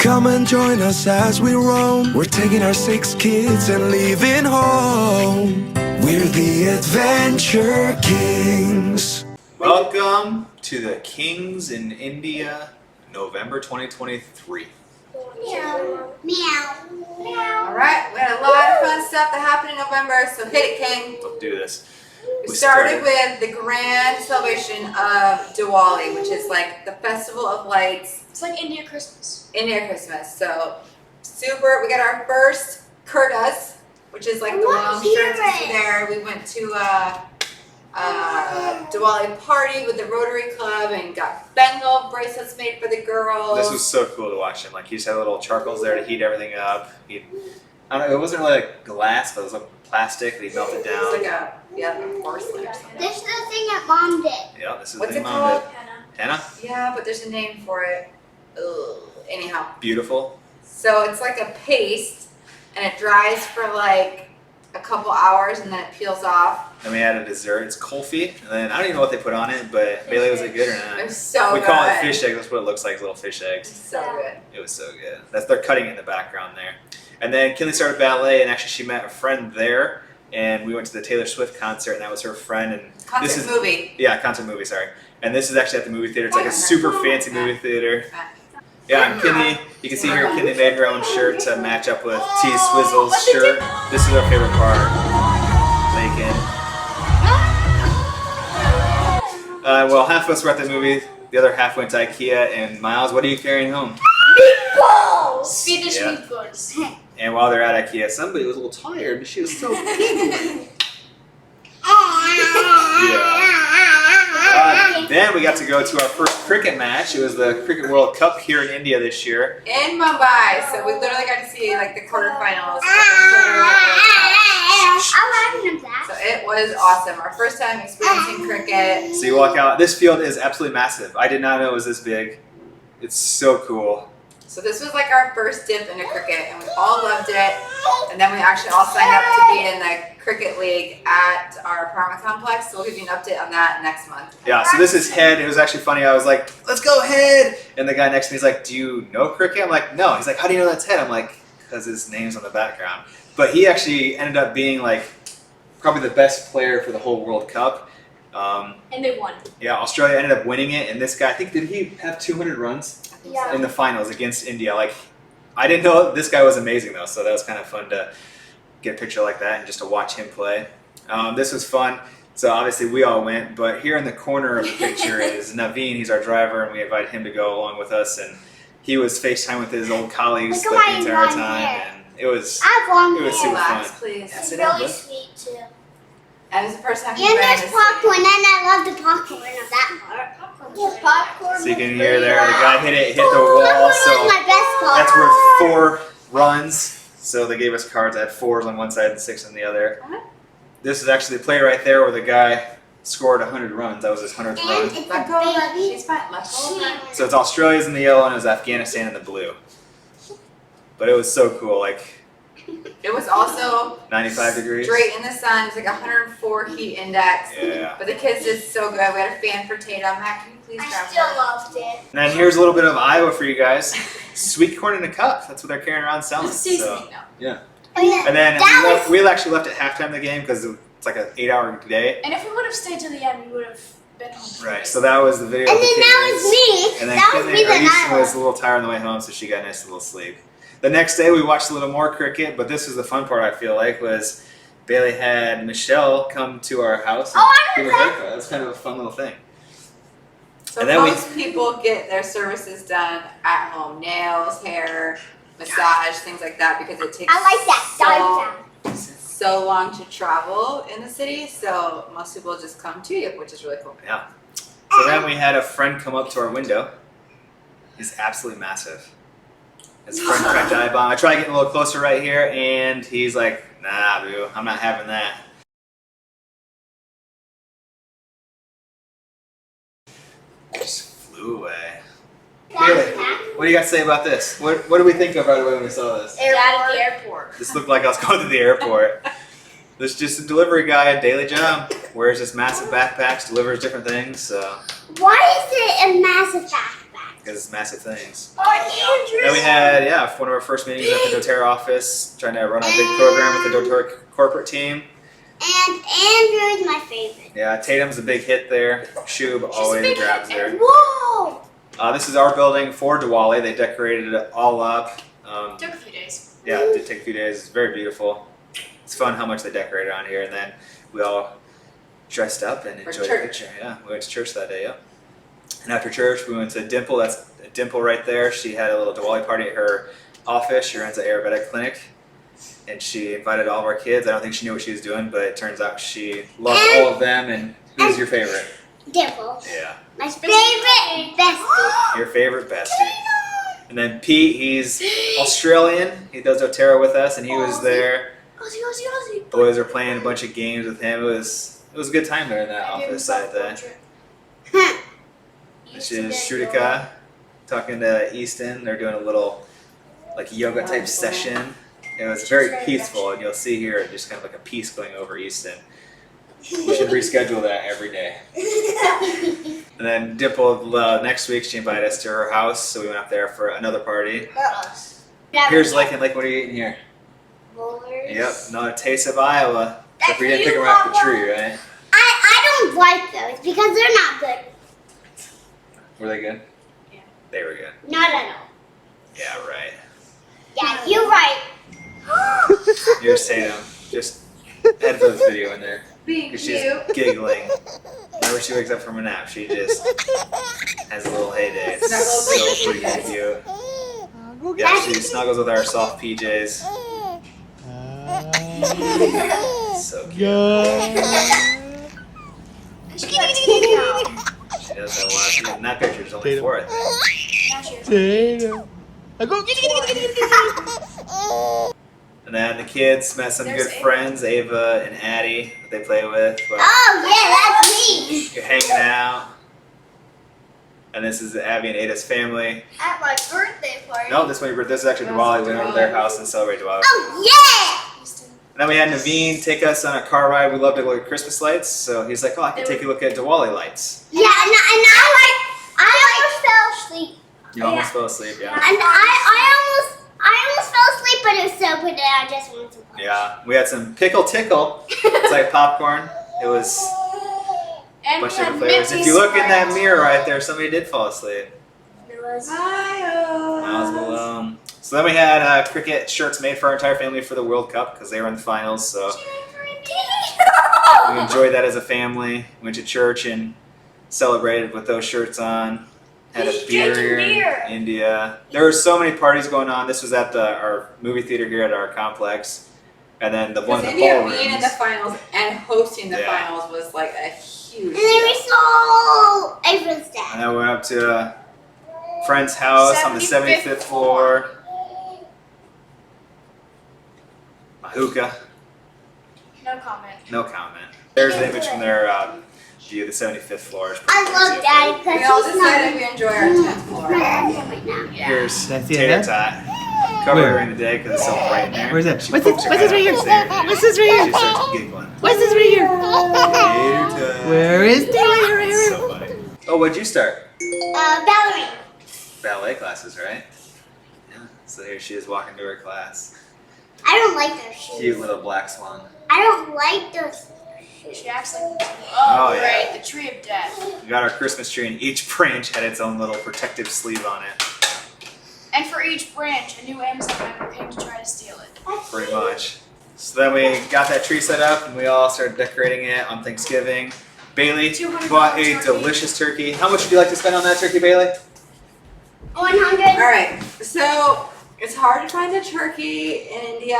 Come and join us as we roam. We're taking our 6 kids and leaving home. We're the Adventure Kings. Welcome to the Kings in India, November 2023. Meow. Meow. Meow. Alright, we had a lot of fun stuff that happened in November, so hit it, King. Let's do this. We started with the grand celebration of Diwali, which is like the festival of lights. It's like India Christmas. India Christmas. So super. We got our first kurtas, which is like the long shirts you see there. We went to a Diwali party with the Rotary Club and got Bengal bracelets made for the girls. This was so cool to watch him. Like he just had little charcoals there to heat everything up. I don't know, it wasn't really like glass, but it was like plastic that he melted down. It's like a porcelain or something. This is the thing that Mom did. Yeah, this is What's the it thing called? Mom did. Henna? Yeah, but there's a name for it. Ugh. Anyhow. Beautiful. So it's like a paste, and it dries for like a couple hours, and then it peels off. Then we had a dessert. It's kulfi. And then I don't even know what they put on it, but Bailey, was it good or not? It was so we good. call it fish eggs. That's what it looks like, little fish eggs. It's so good. It was so good. They're cutting it in the background there. And then Kinley started ballet, and actually she met a friend there, and we went to the Taylor Swift concert, and that was her friend. And Concert movie. Yeah, concert movie, sorry. And this is actually at the movie theater. It's like a super fancy movie theater. Yeah, and Kinley, you can see here, Kinley made her own shirt to match up with T Swizzle's shirt. This is our favorite part. Bacon. Well, half of us were at the movie, the other half went to IKEA, and Miles, what are you carrying home? Meatballs! Swedish Yeah. meatballs. And while they're at IKEA, somebody was a little tired, but she was so cute. Then we got to go to our first cricket match. It was the Cricket World Cup here in India this year. In Mumbai, so we literally got to see like the quarterfinals. So it was awesome. Our first time experiencing cricket. So you walk out. This field is absolutely massive. I did not know it was this big. It's so cool. So this was like our first dip into cricket, and we all loved it. And then we actually all signed up to be in the cricket league at our apartment complex. So we'll give you an update on that next month. Yeah, so this is Head. It was actually funny. I was like, let's go Head. And the guy next to me is like, do you know cricket? I'm like, no. He's like, how do you know that's Head? I'm like, because his name's on the background. But he actually ended up being like probably the best player for the whole World Cup. And they won. Yeah, Australia ended up winning it. And this guy, I think, did he have 200 runs? Yeah. In the finals against India? Like, I didn't know this guy was amazing though, so that was kind of fun to get a picture like that and just to watch him play. This was fun. So obviously we all went, but here in the corner of the picture is Naveen. He's our driver, and we invited him to go along with us. And he was FaceTime with his old colleagues Look like, at the my entire long time, hair. and it was I have super Relax, fun. please. Yeah, It's sit down, really bud. sweet too. And it's the first time And you've been in there's the popcorn, city. and I love the popcorn of that part. Popcorn. So you can hear there, the guy hit the wall. Popcorn So was my best part. that's worth 4 runs. So they gave us cards that had 4s on one side and 6 on the other. This is actually the play right there where the guy scored 100 runs. That was his 100th And run. it's Let go, a baby. baby. She's fine. Let go. So it's Australia's in the yellow and it was Afghanistan in the blue. But it was so cool, like It was also 95 degrees. straight in the sun. It's like 104 heat index. Yeah. But the kids did so good. We had a fan for Tatum. Matt, can you please grab I still her? loved it. And then here's a little bit of Iowa for you guys. Sweet corn in a cup. That's what they're carrying around selling. It's seasoning So, now. yeah. And And then That we actually left at halftime of the game because it's like an 8-hour day. And if we would have stayed to the end, we would have been home. Right. So that was the video. And of the then that kids. was me. And then That was me our the Houston night. was a little tired on the way home, so she got a nice little sleep. The next day we watched a little more cricket, but this was the fun part, I feel like, was Bailey had Michelle come to our house and Oh, I give her a haircut. That was kind of a fun little thing. So And then most people get their services done at home. Nails, hair, massage, things like that, because it takes I like that dog sound. so long to travel in the city. So most people just come to you, which is really cool. Yeah. So then we had a friend come up to our window. He's absolutely massive. His friend tried to dive bomb. I tried getting a little closer right here, and he's like, nah, boo, I'm not having that. Just flew away. Bailey, what do you got to say about this? What do we think of right away when we saw this? Dad at the airport. This looked like I was going to the airport. There's just a delivery guy, a daily job. Wears this massive backpacks, delivers different things. So Why is it a massive backpack? because it's massive things. Oh, Andrew. Then we had, one of our first meetings at the doTERRA office, trying to run a big program with the doTERRA corporate team. And Andrew is my favorite. Yeah, Tatum's a big hit there. Shub always grabs her. Whoa! This is our building for Diwali. They decorated it all up. Took a few days. Yeah, it did take a few days. It's very beautiful. It's fun how much they decorated on here. And then we all dressed up and enjoyed the picture. Yeah, we went to church that day, And after church, we went to Dimple. That's Dimple right there. She had a little Diwali party at her office. She runs an Ayurvedic clinic. And she invited all of our kids. I don't think she knew what she was doing, but it turns out she loved all of them. And who's your favorite? Dimple. Yeah. My favorite bestie. Your favorite bestie. And then Pete, he's Australian. He does doTERRA with us, and he was there. Aussie. Boys were playing a bunch of games with him. It was a good time there in that office that day. This is Shrudika talking to Easton. They're doing a little yoga type session. It was very peaceful, and you'll see here just kind of like a peace going over Easton. We should reschedule that every day. And then Dimple, next week, she invited us to her house, so we went up there for another party. Here's Lincoln. What are you eating here? Rollers. Yep, not a taste of Iowa. Except we didn't pick them off the tree, right? I don't like those because they're not good. Were they good? Yeah. They were good. Not at all. Yeah, right. Yeah, you're right. Here's Tatum. Just edit this video in there. Being Because she's cute. giggling. Whenever she wakes up from a nap, she just has a little heyday. It's Snuggles so with freaking PJs. cute. Yeah, she snuggles with our soft PJs. So cute. She does have a lot. And that picture's only 4, I think. And then the kids met some There's good Ava. friends, Ava and Addie, that they play with. Well, Oh yeah, that's me. you're hanging out. And this is Abby and Ada's family. At my birthday party. No, this is actually Diwali. We went over to their house and celebrated Diwali. Oh And then we had Naveen take us on a car ride. We love to look at Christmas lights, so he's like, "Oh, I can take you a look at Diwali lights." yeah. Yeah, and I almost fell asleep. You almost fell asleep, yeah. And I almost fell asleep, but it was so good that I just wanted to watch. Yeah, we had some pickle tickle. It's like popcorn. It was a And bunch we of had different flavors. If Mickey's you look in that Spreads. mirror right there, somebody did fall asleep. There was. Miles Malone. So then we had cricket shirts made for our entire family for the World Cup because they were in the finals. So we enjoyed that as a family. Went to church and celebrated with those shirts on. Had a beer Drinking here beer. in India. There were so many parties going on. This was at our movie theater here at our complex. And then the one Because in the India ballrooms. being in the finals and hosting the Yeah. finals was like a huge And then we deal. saw April's And dad. then we went up to a friend's house on the 75th floor. A hookah. No comment. No comment. There's the image from their view of the 75th floor. It's pretty I love crazy. Daddy We all because he's not decided we enjoy our 10th floor. right now. Here's Did I see Tater that? Tot. Cover Where? during the day because it's so bright in there. Where's that? She What's pokes this- her what's this head right up here? and stares at What's this right you. here? She starts giggling. What's this right here? Tater Tot. Where is Taylor? It's so funny. Oh, what'd you start? Ballerina. Ballet classes, right? Yeah. So here she is walking to her class. I don't like those shoes. Cute little black swan. I don't like those. She acts like. Oh, yeah. Right, the tree of death. We got our Christmas tree and each branch had its own little protective sleeve on it. And for each branch, a new Amazon member came to try to steal it. Pretty much. So then we got that tree set up and we all started decorating it on Thanksgiving. Bailey $200 bought a turkey. delicious turkey. How much would you like to spend on that turkey, Bailey? 100. Alright, so it's hard to find a turkey in India,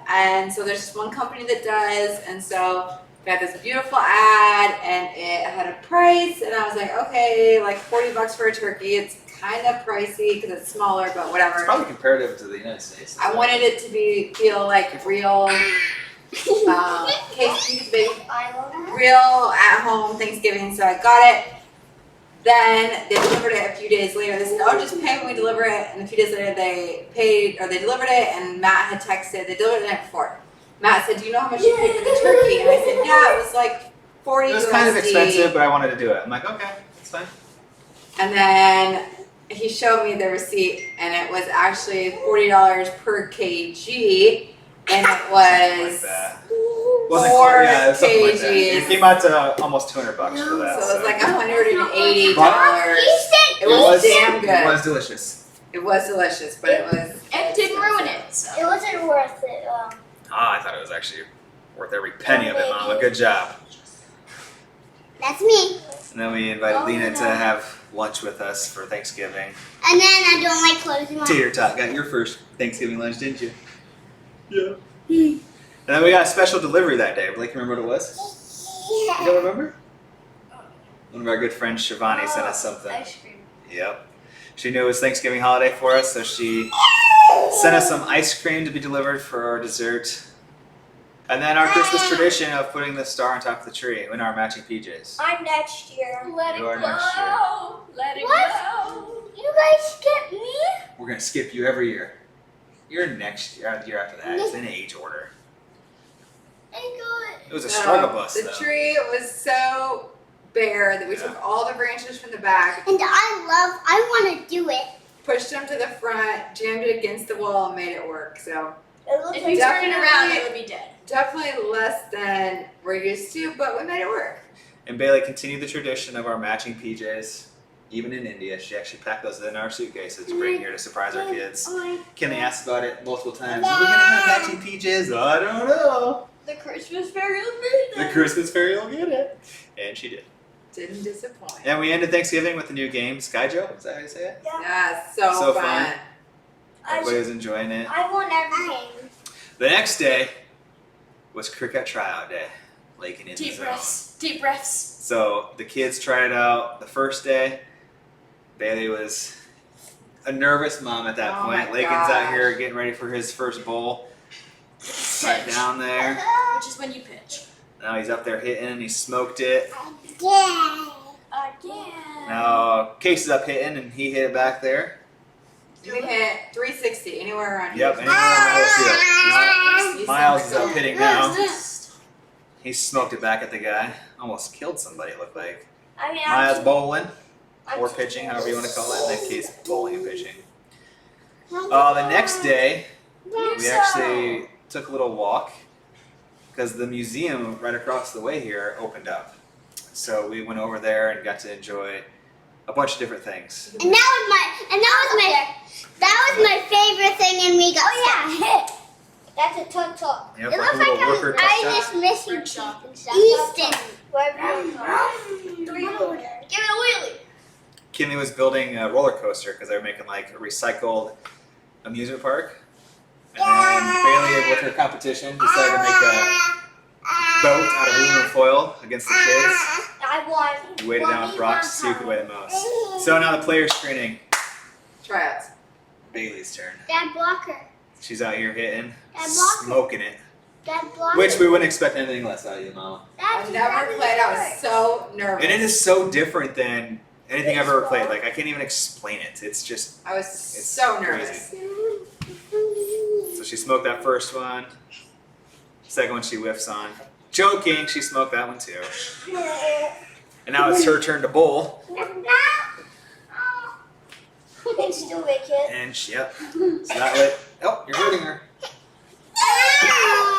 and so there's just one company that does, and so we had this beautiful ad, and it had a price, and I was like, okay, like $40 for a turkey. It's kind of pricey because it's smaller, but It's whatever. probably comparative to the United States. I wanted it to feel like real, case baby. Real at home Thanksgiving, so I got it. Then they delivered it a few days later. They said, "Oh, just pay when we deliver it." And a few days later, they paid, or they delivered it. And Matt had texted. They delivered it the night before. Matt said, "Do you know how much you paid for the turkey?" And I said, "Yeah, it was like 40 It was kind of USD." expensive, but I wanted to do it. I'm like, okay, that's fine. And then he showed me the receipt, and it was actually $40 per kg, and it Something like was that. 4 Yeah, it was something like that. It kgs. came out to almost $200 for that. So it was like $180. He said It was damn good. It was delicious. It was delicious, but it was. It didn't ruin it. So. it wasn't worth it. I thought it was actually worth every penny of it, Mama. Good job. That's me. And then we invited Lena to have lunch with us for Thanksgiving. And then I don't like closing my Tater Tot got your first Thanksgiving lunch, didn't you? Yeah. And then we got a special delivery that day. Blake, remember what it was? You don't remember? One of our good friends, Shivani, sent us something. Ice cream. Yep. She knew it was Thanksgiving holiday for us, so she sent us some ice cream to be delivered for our dessert. And then our Christmas tradition of putting the star on top of the tree in our matching PJs. I'm next year. Let it You are go. next year. Let it What? go. You guys skip me? We're going to skip you every year. You're next year, the year after that. It's in age order. It was a struggle bus, The though. tree was so bare that we took all the branches from the back, And I want to do it. pushed them to the front, jammed it against the wall, and made it work. So If you turn it around, it would be dead. definitely less than we're used to, but we made it work. And Bailey continued the tradition of our matching PJs. Even in India, she actually packed those in our suitcases to bring here to surprise our kids. Kenny asked about it multiple times. Are we going to have matching PJs? I don't know. The Christmas fairy will be The Christmas fairy will get it. And she did. Didn't disappoint. And we ended Thanksgiving with the new game, Sky Joe. Is that how you say it? Yeah, so, So fun. fun. Everybody was enjoying it. I want everything. The next day was cricket tryout day. Lake and in the Deep zone. breaths. Deep breaths. So the kids tried it out the first day. Bailey was a nervous mom at that Oh point. my Lakin's out gosh. here getting ready for his first bowl. Right down there. Which is when you pitch. Now he's up there hitting and he smoked it. Yeah. Again. Now Case is up hitting and he hit it back there. We hit 360 anywhere around Yep, here. anywhere on the whole field. You Miles is sound up like hitting now. He smoked it back at the guy. Almost killed somebody, it looked like. I mean, Miles bowling. Or pitching, however you want to call it. In that case, bowling and pitching. The next day, we actually took a little walk because the museum right across the way here opened up. So we went over there and got to enjoy a bunch of different things. And that was my favorite thing, and we got hit. That's a tuk tuk. Yep, It like looks a like little worker I tuk-tuk. just miss you, Workshop. Easton. Give it a wheelie. Kimmy was building a roller coaster because they were making like a recycled amusement park. And then Bailey, with her competition, decided to make a boat out of aluminum foil against the kids. I won. We weighted down with rocks to see who could weigh the most. So now the player screening. Tryouts. Bailey's turn. Dad blocker. She's out here hitting, That blocker. smoking it. Dad blocker. Which we wouldn't expect anything less out of you, Mama. I've never played. I was so nervous. And it is so different than anything I've ever played. Like I can't even explain it. It's just I was it's so crazy. nervous. So she smoked that first one. Second one she whiffs on. Joking, she smoked that one too. And now it's her turn to bowl. It's still wicked. And yep. So that way, oh, you're hurting her.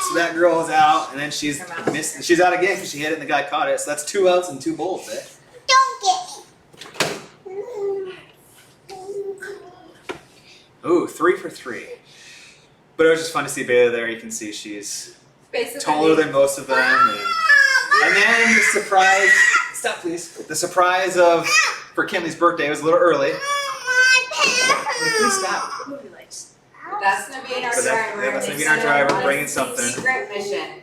So that girl is out, and then she's missed. She's out again because she hit it and the guy caught it. So that's 2 outs and 2 bowls, eh? Don't get me. Ooh, 3 for 3. But it was just fun to see Bailey there. You can see she's Basically, taller than most of them. And then the surprise, stop please. The surprise for Kinley's birthday was a little early. Please stop. Movie lights. that's gonna be in our But driver. that's gonna be in our driver, bringing something. Secret mission.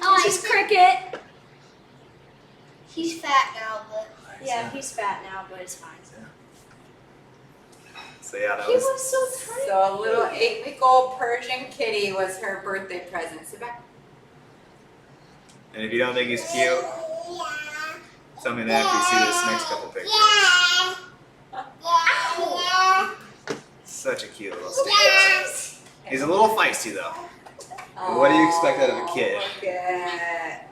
Oh, She's Cricket. He's fat now, but Yeah, he's fat now, but it's fine. So yeah, that He was. was so tiny. So a little 8-week-old Persian kitty was her birthday present. Sit back. And if you don't think he's cute, tell me that if you see this next couple pictures. Such a cute little stick. He's a little feisty though. What do you expect out of a kid? Look at.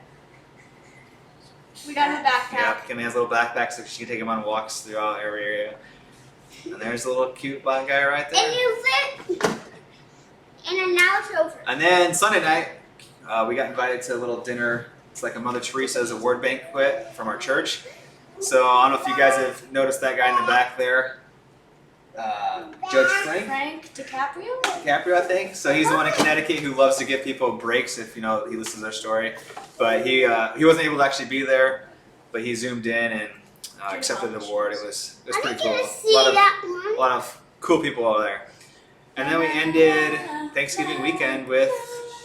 We got his backpack. Yeah, Kimmy has a little backpack so she can take him on walks throughout every area. there's a little cute blonde guy right there. And you fit. And now it's over. And then Sunday night, we got invited to a little dinner. It's like a Mother Teresa's award banquet from our church. So I don't know if you guys have noticed that guy in the back there. Judge Frank DiCaprio? DiCaprio, I think. So he's the one in Connecticut who loves to give people breaks if he listens to their story. But he wasn't able to actually be there, but he zoomed in and accepted the award. It was pretty cool. A lot of cool people over there. And then we ended Thanksgiving weekend with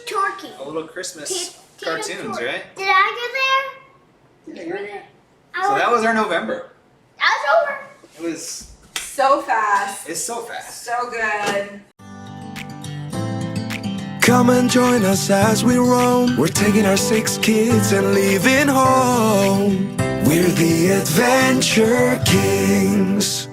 Turkey. a little Christmas cartoons, right? Did I go there? Yeah, you were there. I So was- that was our November. That was over. It was. So fast. It's so fast. So good. Come and join us as we roam. We're taking our 6 kids and leaving home. We're the Adventure Kings.